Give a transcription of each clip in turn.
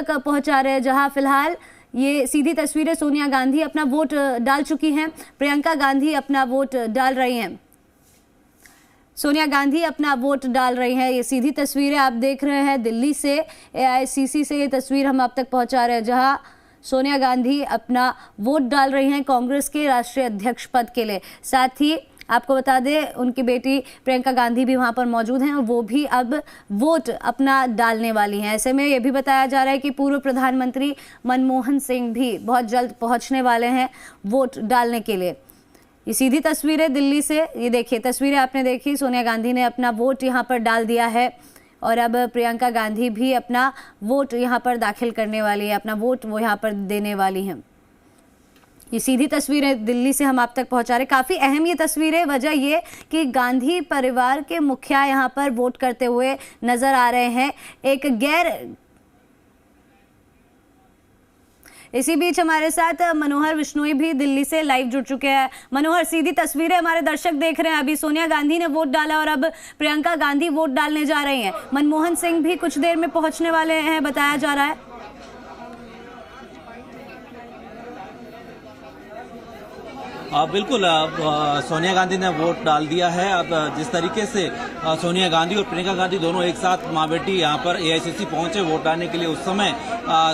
तक पहुंचा रहे हैं, जहां फिलहाल ये सीधी तस्वीरें सोनिया गांधी अपना वोट डाल चुकी हैं, प्रियंका गांधी अपना वोट डाल रही हैं, सोनिया गांधी अपना वोट डाल रही हैं। ये सीधी तस्वीरें आप देख रहे हैं दिल्ली से, एआईसीसी से ये तस्वीर हम आप तक पहुंचा रहे हैं, जहां सोनिया गांधी अपना वोट डाल रही हैं कांग्रेस के राष्ट्रीय अध्यक्ष पद के लिए। साथ ही आपको बता दें उनकी बेटी प्रियंका गांधी भी वहां पर मौजूद हैं और वो भी अब वोट अपना डालने वाली हैं। ऐसे में ये भी बताया जा रहा है कि पूर्व प्रधानमंत्री मनमोहन सिंह भी बहुत जल्द पहुंचने वाले हैं वोट डालने के लिए। ये सीधी तस्वीरें दिल्ली से, ये देखिए तस्वीरें आपने देखी, सोनिया गांधी ने अपना वोट यहाँ पर डाल दिया है और अब प्रियंका गांधी भी अपना वोट यहाँ पर दाखिल करने वाली है, अपना वोट वो यहाँ पर देने वाली हैं। ये सीधी तस्वीरें दिल्ली से हम आप तक पहुंचा रहे। काफ़ी अहम ये तस्वीरें, वजह ये कि गांधी परिवार के मुखिया यहाँ पर वोट करते हुए नजर आ रहे हैं। इसी बीच हमारे साथ मनोहर विश्नोई भी दिल्ली से लाइव जुड़ चुके हैं। मनोहर, सीधी तस्वीरें हमारे दर्शक देख रहे हैं, अभी सोनिया गांधी ने वोट डाला और अब प्रियंका गांधी वोट डालने जा रही हैं। मनमोहन सिंह भी कुछ देर में पहुंचने वाले हैं बताया जा रहा है। बिल्कुल, सोनिया गांधी ने वोट डाल दिया है। अब जिस तरीके से सोनिया गांधी और प्रियंका गांधी दोनों एक साथ मां बेटी यहाँ पर एआईसीसी पहुंचे वोट डालने के लिए, उस समय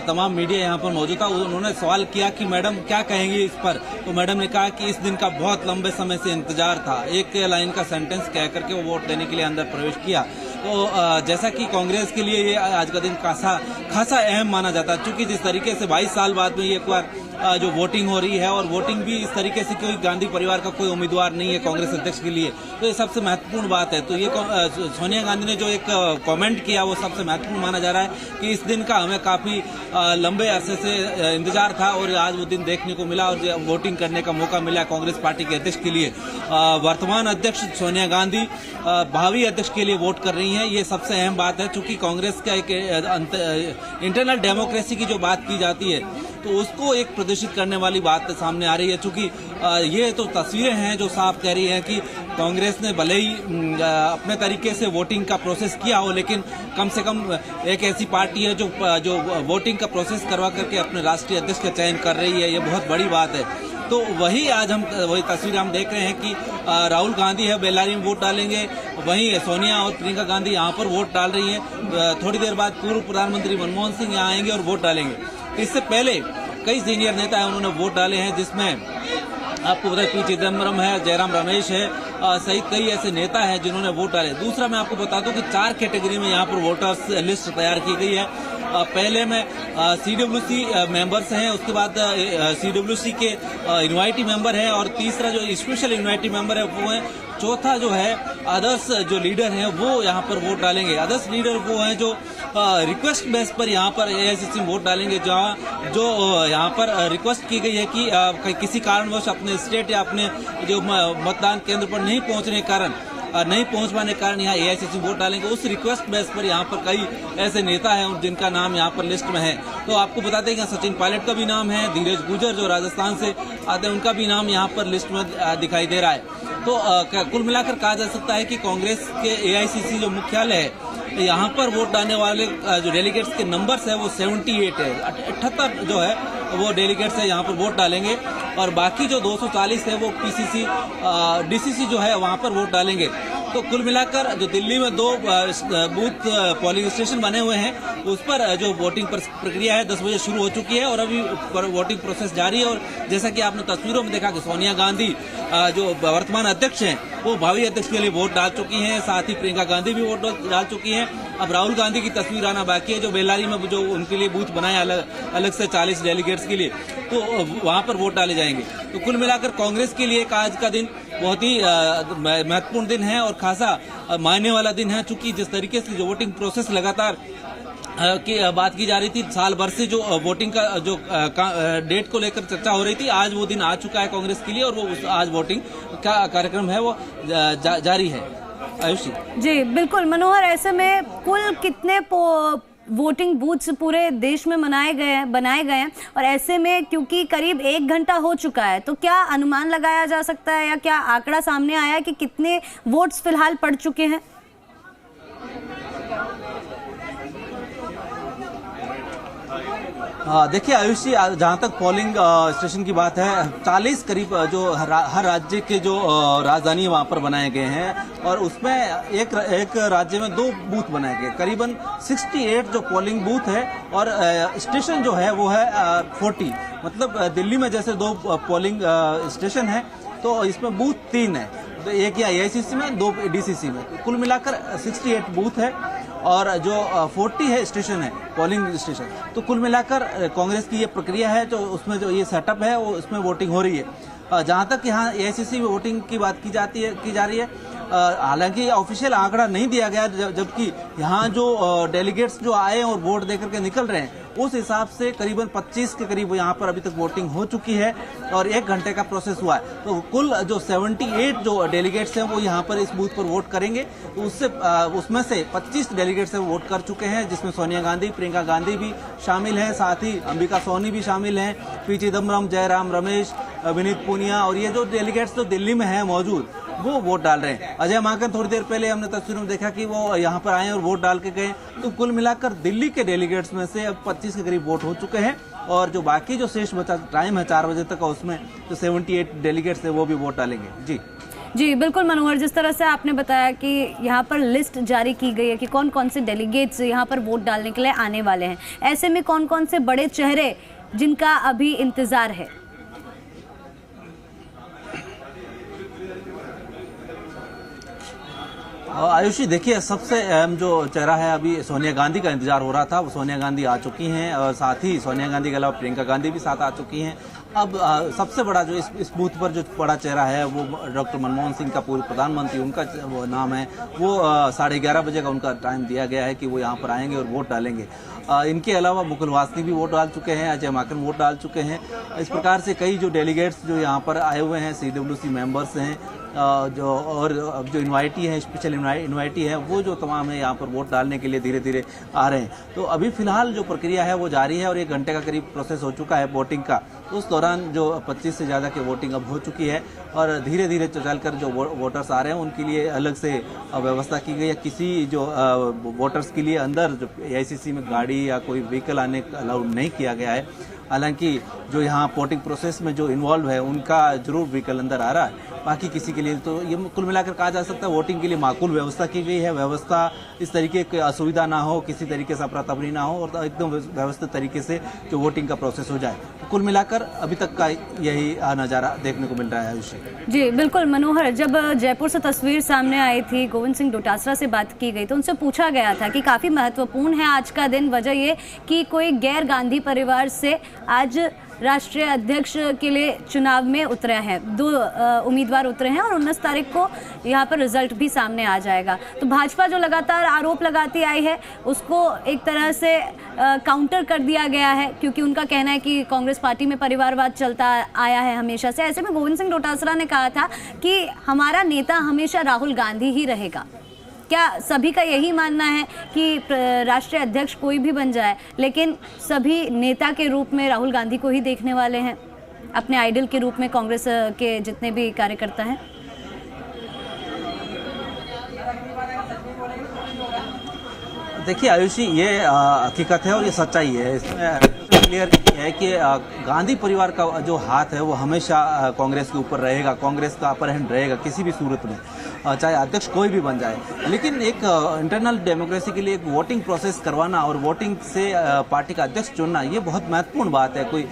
तमाम मीडिया यहाँ पर मौजूद था। उन्होंने सवाल किया कि मैडम क्या कहेंगी इस पर, तो मैडम ने कहा कि इस दिन का बहुत लंबे समय से इंतजार था। एक लाइन का सेंटेंस कह करके वो वोट देने के लिए अंदर प्रवेश किया। तो जैसा कि कांग्रेस के लिए ये आज का दिन खासा अहम माना जाता है, क्योंकि जिस तरीके से 22 साल बाद में एक बार जो वोटिंग हो रही है और वोटिंग भी इस तरीके से, कोई गांधी परिवार का कोई उम्मीदवार नहीं है कांग्रेस अध्यक्ष के लिए, तो ये सबसे महत्वपूर्ण बात है। तो ये सोनिया गांधी ने जो एक कमेंट किया वो सबसे महत्वपूर्ण माना जा रहा है कि इस दिन का हमें काफी लंबे अरसे से इंतजार था और आज वो दिन देखने को मिला और वोटिंग करने का मौका मिला कांग्रेस पार्टी के अध्यक्ष के लिए। वर्तमान अध्यक्ष सोनिया गांधी भावी अध्यक्ष के लिए वोट कर रही हैं, ये सबसे अहम बात है। चूंकि कांग्रेस का एक इंटरनल डेमोक्रेसी की जो बात की जाती है तो उसको एक प्रदर्शित करने वाली बात सामने आ रही है। चूंकि ये तो तस्वीरें हैं जो साफ कह रही हैं कि कांग्रेस ने भले ही अपने तरीके से वोटिंग का प्रोसेस किया हो, लेकिन कम से कम एक ऐसी पार्टी है जो वोटिंग का प्रोसेस करवा करके अपने राष्ट्रीय अध्यक्ष का चयन कर रही है, ये बहुत बड़ी बात है। तो वही आज वही तस्वीर हम देख रहे हैं कि राहुल गांधी है बेल्लारी में वोट डालेंगे, वहीं सोनिया और प्रियंका गांधी यहाँ पर वोट डाल रही हैं। थोड़ी देर बाद पूर्व प्रधानमंत्री मनमोहन सिंह यहाँ आएंगे और वोट डालेंगे। इससे पहले कई सीनियर नेता है उन्होंने वोट डाले हैं, जिसमें आपको पता है पी चिदम्बरम है, जयराम रमेश है, सहित कई ऐसे नेता हैं जिन्होंने वोट डाले। दूसरा मैं आपको बता दूं कि 4 कैटेगरी में यहाँ पर वोटर्स लिस्ट तैयार की गई है। पहले में सीडब्ल्यूसी मेंबर्स हैं, उसके बाद सीडब्ल्यूसी के इन्वाइटी मेंबर हैं और तीसरा जो स्पेशल इन्वाइटी मेंबर है वो है। चौथा जो है अदर्स जो लीडर हैं वो यहाँ पर वोट डालेंगे। अदर्स लीडर वो हैं जो रिक्वेस्ट बेस पर यहाँ पर एआईसीसी में वोट डालेंगे, जहाँ जो यहाँ पर रिक्वेस्ट की गई है कि किसी कारणवश अपने स्टेट या अपने जो मतदान केंद्र पर नहीं पहुंचने के कारण नहीं पहुंच पाने के कारण यहाँ एआईसीसी वोट डालेंगे। उस रिक्वेस्ट बेस पर यहाँ पर कई ऐसे नेता हैं जिनका नाम यहाँ पर लिस्ट में है। तो आपको बता दें कि सचिन पायलट का भी नाम है, धीरज गुर्जर जो राजस्थान से आते हैं उनका भी नाम यहाँ पर लिस्ट में दिखाई दे रहा है। तो कुल मिलाकर कहा जा सकता है कि कांग्रेस के एआईसीसी जो मुख्यालय है यहाँ पर वोट डालने वाले जो डेलीगेट्स के नंबर्स है वो 78 है, 78 जो है वो डेलीगेट्स है यहाँ पर वोट डालेंगे और बाकी जो 240 है वो पीसीसी डीसीसी जो है वहाँ पर वोट डालेंगे। तो कुल मिलाकर जो दिल्ली में 2 बूथ पोलिंग स्टेशन बने हुए हैं उस पर जो वोटिंग प्रक्रिया है 10 बजे शुरू हो चुकी है और अभी वोटिंग प्रोसेस जारी है। और जैसा कि आपने तस्वीरों में देखा कि सोनिया गांधी जो वर्तमान अध्यक्ष हैं वो भावी अध्यक्ष के लिए वोट डाल चुकी हैं, साथ ही प्रियंका गांधी भी वोट डाल चुकी हैं। अब राहुल गांधी की तस्वीर आना बाकी है, जो बेल्लारी में जो उनके लिए बूथ बनाया अलग से 40 डेलीगेट्स के लिए, तो वहां पर वोट डाले जाएंगे। तो कुल मिलाकर कांग्रेस के लिए आज का दिन बहुत ही महत्वपूर्ण दिन है और खासा मायने वाला दिन है, चूंकि जिस तरीके से जो वोटिंग प्रोसेस लगातार की बात की जा रही थी, साल भर से जो वोटिंग का जो डेट को लेकर चर्चा हो रही थी, आज वो दिन आ चुका है कांग्रेस के लिए और वो आज वोटिंग का कार्यक्रम है वो जारी है। आयुषी जी बिल्कुल। मनोहर, ऐसे में कुल कितने वोटिंग बूथ्स पूरे देश में बनाए गए हैं और ऐसे में क्योंकि करीब 1 घंटा हो चुका है, तो क्या अनुमान लगाया जा सकता है या क्या आंकड़ा सामने आया कि कितने वोट्स फिलहाल पड़ चुके हैं? देखिए आयुष जी, जहाँ तक पोलिंग स्टेशन की बात है, 40 करीब जो हर राज्य के जो राजधानी वहाँ पर बनाए गए हैं, और उसमें एक राज्य में 2 बूथ बनाए गए, करीबन 68 जो पोलिंग बूथ है, और स्टेशन जो है वो है 40। मतलब दिल्ली में जैसे 2 पोलिंग स्टेशन है, तो इसमें बूथ 3 है, तो एक या एआईसीसी में, 2 डीसीसी में, कुल मिलाकर 68 बूथ है, और जो 40 है स्टेशन है, पोलिंग स्टेशन। तो कुल मिलाकर कांग्रेस की ये प्रक्रिया है, तो उसमें जो ये सेटअप है वो उसमें वोटिंग हो रही है। जहां तक यहाँ एआईसीसी में वोटिंग की बात की जा रही है, हालांकि ऑफिशियल आंकड़ा नहीं दिया गया, जबकि यहाँ जो डेलीगेट्स जो आए और वोट देकर के निकल रहे हैं, उस हिसाब से करीबन 25 के करीब यहाँ पर अभी तक वोटिंग हो चुकी है, और 1 घंटे का प्रोसेस हुआ है। तो कुल जो 78 जो डेलीगेट्स हैं वो यहाँ पर इस बूथ पर वोट करेंगे, तो उसमें से 25 डेलीगेट्स वोट कर चुके हैं, जिसमें सोनिया गांधी, प्रियंका गांधी भी शामिल हैं, साथ ही अंबिका सोनी भी शामिल हैं, पी चिदम्बरम, जयराम रमेश, विनीत पूनिया, और ये जो डेलीगेट्स जो दिल्ली में हैं मौजूद, वो वोट डाल रहे हैं। अजय माकन थोड़ी देर पहले हमने तस्वीरों में देखा कि वो यहाँ पर आए और वोट डाल के गए। तो कुल मिलाकर दिल्ली के डेलीगेट्स में से अब 25 के करीब वोट हो चुके हैं, और जो बाकी जो शेष बचा टाइम है 4 बजे तक, उसमें जो 78 डेलीगेट्स है वो भी वोट डालेंगे। जी बिल्कुल मनोहर, जिस तरह से आपने बताया कि यहाँ पर लिस्ट जारी की गई है कि कौन कौन से डेलीगेट्स यहाँ पर वोट डालने के लिए आने वाले हैं, ऐसे में कौन कौन से बड़े चेहरे जिनका अभी इंतजार है? आयुषी, देखिए सबसे अहम जो चेहरा है, अभी सोनिया गांधी का इंतजार हो रहा था, वो सोनिया गांधी आ चुकी हैं, और साथ ही सोनिया गांधी के अलावा प्रियंका गांधी भी साथ आ चुकी हैं। अब सबसे बड़ा जो इस बूथ पर जो बड़ा चेहरा है वो डॉक्टर मनमोहन सिंह का, पूर्व प्रधानमंत्री, उनका वो नाम है। वो 11:30 बजे का उनका टाइम दिया गया है कि वो यहाँ पर आएंगे और वोट डालेंगे। इनके अलावा मुकुल वासनिक भी वोट डाल चुके हैं, अजय माकन वोट डाल चुके हैं। इस प्रकार से कई जो डेलीगेट्स जो यहाँ पर आए हुए हैं, CWC मेंबर्स हैं, जो इनवाइटी है, स्पेशल इनवाइटी है, वो जो तमाम है यहाँ पर वोट डालने के लिए धीरे धीरे आ रहे हैं। तो अभी फिलहाल जो प्रक्रिया है वो जारी है, और 1 घंटे का करीब प्रोसेस हो चुका है वोटिंग का। तो उस दौरान जो 25 से ज़्यादा की वोटिंग अब हो चुकी है, और धीरे धीरे चलकर जो वोटर्स आ रहे हैं उनके लिए अलग से व्यवस्था की गई है। किसी जो वोटर्स के लिए अंदर जो AICC में गाड़ी या कोई व्हीकल आने अलाउड नहीं किया गया है। हालांकि जो यहाँ वोटिंग प्रोसेस में जो इन्वॉल्व है उनका जरूर व्हीकल अंदर आ रहा है, बाकी किसी के लिए तो ये कुल मिलाकर कहा जा सकता है वोटिंग के लिए माकूल व्यवस्था की गई है। व्यवस्था इस तरीके की असुविधा ना हो, किसी तरीके से अफरा तफरी ना हो, और एकदम व्यवस्थित तरीके से जो वोटिंग का प्रोसेस हो जाए। तो कुल मिलाकर अभी तक का यही नज़ारा देखने को मिल रहा है आयुषी। जी बिल्कुल मनोहर, जब जयपुर से तस्वीर सामने आई थी, गोविंद सिंह डोटासरा से बात की गई, तो उनसे पूछा गया था कि काफ़ी महत्वपूर्ण है आज का दिन, वजह ये कि कोई गैर गांधी परिवार से आज राष्ट्रीय अध्यक्ष के लिए चुनाव में उतरे हैं, 2 उम्मीदवार उतरे हैं, और 19 तारीख को यहाँ पर रिजल्ट भी सामने आ जाएगा। तो भाजपा जो लगातार आरोप लगाती आई है उसको एक तरह से काउंटर कर दिया गया है, क्योंकि उनका कहना है कि कांग्रेस पार्टी में परिवारवाद चलता आया है हमेशा से। ऐसे में गोविंद सिंह डोटासरा ने कहा था कि हमारा नेता हमेशा राहुल गांधी ही रहेगा। क्या सभी का यही मानना है कि राष्ट्रीय अध्यक्ष कोई भी बन जाए, लेकिन सभी नेता के रूप में राहुल गांधी को ही देखने वाले हैं, अपने आइडल के रूप में कांग्रेस के जितने भी कार्यकर्ता हैं? देखिए आयुषी, ये हकीकत है और ये सच्चाई है। इसमें क्लियर है कि गांधी परिवार का जो हाथ है वो हमेशा कांग्रेस के ऊपर रहेगा, कांग्रेस का अपर हैंड रहेगा किसी भी सूरत में, चाहे अध्यक्ष कोई भी बन जाए। लेकिन एक इंटरनल डेमोक्रेसी के लिए एक वोटिंग प्रोसेस करवाना और वोटिंग से पार्टी का अध्यक्ष चुनना, ये बहुत महत्वपूर्ण बात है। कोई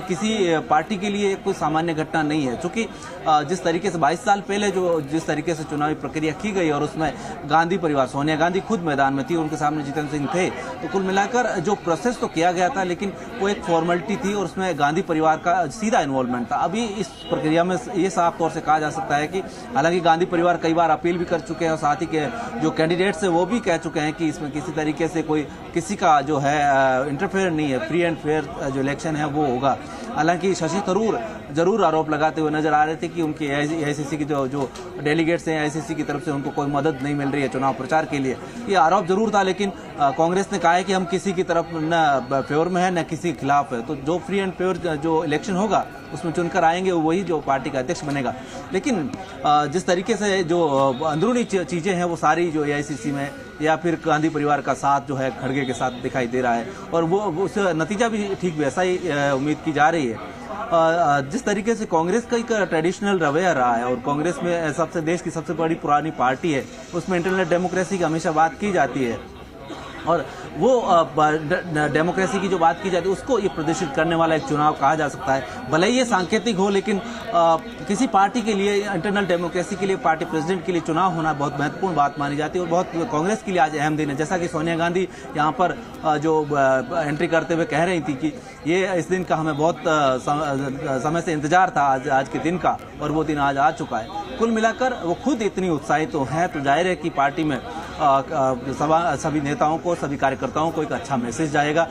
किसी पार्टी के लिए कोई सामान्य घटना नहीं है, क्योंकि जिस तरीके से 22 साल पहले जिस तरीके से चुनावी प्रक्रिया की गई और उसमें गांधी परिवार, सोनिया गांधी खुद मैदान में थी, उनके सामने जितेंद्र सिंह थे, तो कुल मिलाकर जो प्रोसेस तो किया गया था, लेकिन वो एक फॉर्मेलिटी थी और उसमें गांधी परिवार का सीधा इन्वॉल्वमेंट था। अभी इस प्रक्रिया में ये साफ तौर से कहा जा सकता है कि हालांकि गांधी परिवार कई बार अपील भी कर चुके हैं और साथ ही के जो कैंडिडेट्स हैं वो भी कह चुके हैं कि इसमें किसी तरीके से कोई किसी का जो है इंटरफेयर नहीं है, फ्री एंड फेयर जो इलेक्शन है वो होगा। हालांकि शशि थरूर जरूर आरोप लगाते हुए नजर आ रहे थे कि उनके एआईसीसी की जो डेलीगेट्स हैं एआईसीसी की तरफ से उनको कोई मदद नहीं मिल रही है चुनाव प्रचार के लिए। ये आरोप जरूर था, लेकिन लेकिन कांग्रेस ने कहा है कि हम किसी की तरफ न फेवर में है न किसी के खिलाफ है। तो जो फ्री एंड फेयर जो इलेक्शन होगा उसमें चुनकर आएंगे वही जो पार्टी का अध्यक्ष बनेगा। लेकिन जिस तरीके से जो अंदरूनी चीजें हैं वो सारी जो एआईसीसी में या फिर गांधी परिवार का साथ जो है खड़गे के साथ दिखाई दे रहा है, और वो उस नतीजा भी ठीक वैसा ही उम्मीद की जा रही है। जिस तरीके से कांग्रेस का एक ट्रेडिशनल रवैया रहा है, और कांग्रेस में सबसे देश की सबसे बड़ी पुरानी पार्टी है, उसमें इंटरनल डेमोक्रेसी की हमेशा बात की जाती है, और वो डेमोक्रेसी की जो बात की जाती है उसको ये प्रदर्शित करने वाला एक चुनाव कहा जा सकता है। भले ही ये सांकेतिक हो, लेकिन किसी पार्टी के लिए इंटरनल डेमोक्रेसी के लिए पार्टी प्रेसिडेंट के लिए चुनाव होना बहुत महत्वपूर्ण बात मानी जाती है, और बहुत कांग्रेस के लिए आज अहम दिन है। जैसा कि सोनिया गांधी यहाँ पर जो एंट्री करते हुए कह रही थी कि ये इस दिन का हमें बहुत समय से इंतजार था, आज के दिन का, और वो दिन आज आ चुका है। कुल मिलाकर वो खुद इतनी उत्साहित तो हैं, तो जाहिर है कि पार्टी में सभी नेताओं को, सभी कार्यकर्ताओं को एक अच्छा मैसेज जाएगा,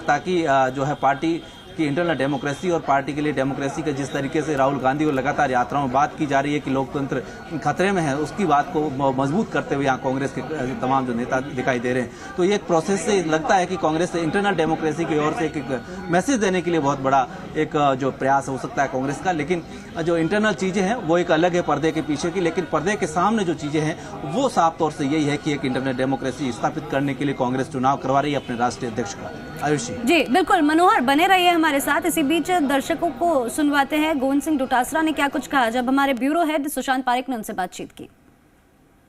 ताकि जो है पार्टी की इंटरनल डेमोक्रेसी और पार्टी के लिए डेमोक्रेसी के जिस तरीके से राहुल गांधी और लगातार यात्राओं में बात की जा रही है कि लोकतंत्र खतरे में है, उसकी बात को मजबूत करते हुए यहाँ कांग्रेस के तमाम जो नेता दिखाई दे रहे हैं। तो ये एक प्रोसेस से लगता है कि कांग्रेस से इंटरनल डेमोक्रेसी की ओर से एक मैसेज देने के लिए बहुत बड़ा एक जो प्रयास हो सकता है कांग्रेस का। लेकिन जो इंटरनल चीजें हैं वो एक अलग है पर्दे के पीछे की, लेकिन पर्दे के सामने जो चीजें हैं वो साफ तौर से यही है कि एक इंटरनल डेमोक्रेसी स्थापित करने के लिए कांग्रेस चुनाव करवा रही है अपने राष्ट्रीय अध्यक्ष का। आयुषी जी बिल्कुल, मनोहर बने रहिए हमारे साथ। इसी बीच दर्शकों को सुनवाते हैं गोविंद सिंह डोटासरा ने क्या कुछ कहा जब हमारे ब्यूरो हेड सुशांत पारेख ने उनसे बातचीत की।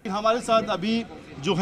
हमारे साथ अभी जो है